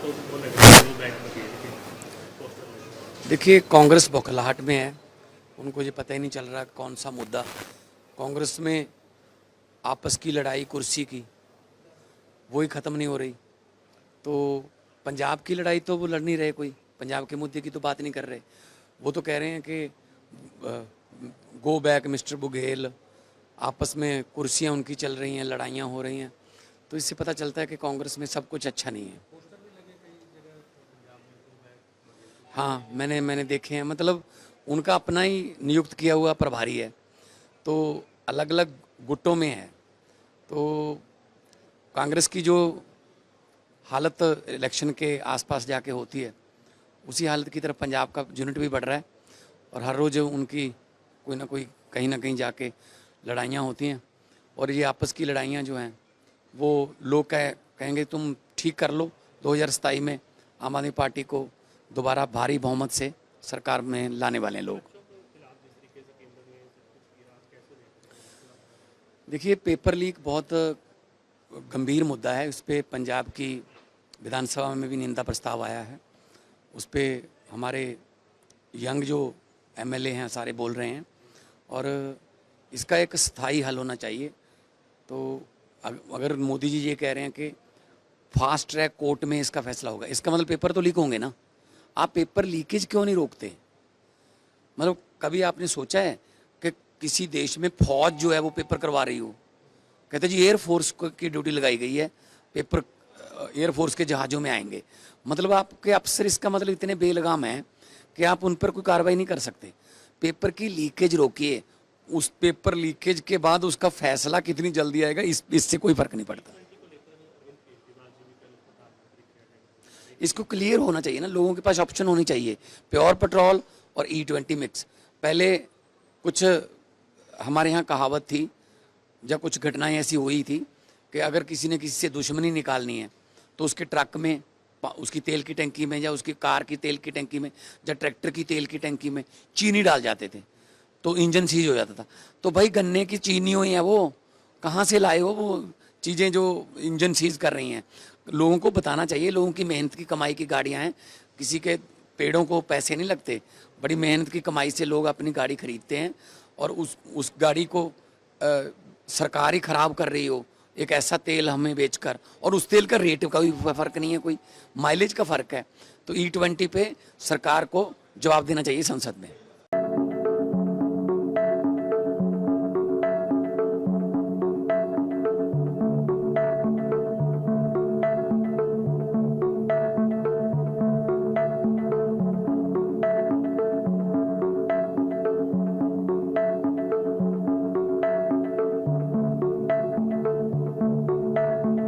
तो वो लग रहा है वो बैंक में गए थे पोस्टर में। देखिए, कांग्रेस बौखलाहट में है। उनको ये पता ही नहीं चल रहा कौन सा मुद्दा। कांग्रेस में आपस की लड़ाई कुर्सी की वही ख़त्म नहीं हो रही। तो पंजाब की लड़ाई तो वो लड़ नहीं रहे, कोई पंजाब के मुद्दे की तो बात नहीं कर रहे। वो तो कह रहे हैं कि गो बैक मिस्टर बुघेल, आपस में कुर्सियां उनकी चल रही हैं, लड़ाइयाँ हो रही हैं। तो इससे पता चलता है कि कांग्रेस में सब कुछ अच्छा नहीं है। हाँ, मैंने देखे हैं। मतलब उनका अपना ही नियुक्त किया हुआ प्रभारी है, तो अलग अलग गुटों में है। तो कांग्रेस की जो हालत इलेक्शन के आसपास जाके होती है, उसी हालत की तरफ पंजाब का यूनिट भी बढ़ रहा है। और हर रोज़ उनकी कोई ना कोई कहीं ना कहीं जाके लड़ाइयाँ होती हैं। और ये आपस की लड़ाइयाँ जो हैं वो लोग कहेंगे तुम ठीक कर लो। 2027 में आम आदमी पार्टी को दोबारा भारी बहुमत से सरकार में लाने वाले हैं लोग। देखिए, पेपर लीक बहुत गंभीर मुद्दा है। उस पर पंजाब की विधानसभा में भी निंदा प्रस्ताव आया है। उस पर हमारे यंग जो एमएलए हैं सारे बोल रहे हैं, और इसका एक स्थायी हल होना चाहिए। तो अगर मोदी जी ये कह रहे हैं कि फास्ट ट्रैक कोर्ट में इसका फैसला होगा, इसका मतलब पेपर तो लीक होंगे ना। आप पेपर लीकेज क्यों नहीं रोकते? मतलब कभी आपने सोचा है कि किसी देश में फौज जो है वो पेपर करवा रही हो? कहते जी एयरफोर्स की ड्यूटी लगाई गई है, पेपर एयरफोर्स के जहाज़ों में आएंगे। मतलब आपके अफसर इसका मतलब इतने बेलगाम हैं कि आप उन पर कोई कार्रवाई नहीं कर सकते। पेपर की लीकेज रोकिए, उस पेपर लीकेज के बाद उसका फैसला कितनी जल्दी आएगा इससे कोई फर्क नहीं पड़ता। इसको क्लियर होना चाहिए ना, लोगों के पास ऑप्शन होनी चाहिए। प्योर पेट्रोल और E20 मिक्स। पहले कुछ हमारे यहाँ कहावत थी, जब कुछ घटनाएं ऐसी हुई थी कि अगर किसी ने किसी से दुश्मनी निकालनी है तो उसके ट्रक में, उसकी तेल की टंकी में, या उसकी कार की तेल की टंकी में, या ट्रैक्टर की तेल की टंकी में चीनी डाल जाते थे तो इंजन सीज हो जाता था। तो भाई गन्ने की चीनी हुई है, वो कहाँ से लाए हो वो चीज़ें जो इंजन सीज कर रही हैं? लोगों को बताना चाहिए, लोगों की मेहनत की कमाई की गाड़ियाँ हैं, किसी के पेड़ों को पैसे नहीं लगते। बड़ी मेहनत की कमाई से लोग अपनी गाड़ी खरीदते हैं, और उस गाड़ी को सरकार ही ख़राब कर रही हो एक ऐसा तेल हमें बेचकर। और उस तेल का रेट का भी फ़र्क नहीं है, कोई माइलेज का फ़र्क है। तो E20 पे सरकार को जवाब देना चाहिए संसद में।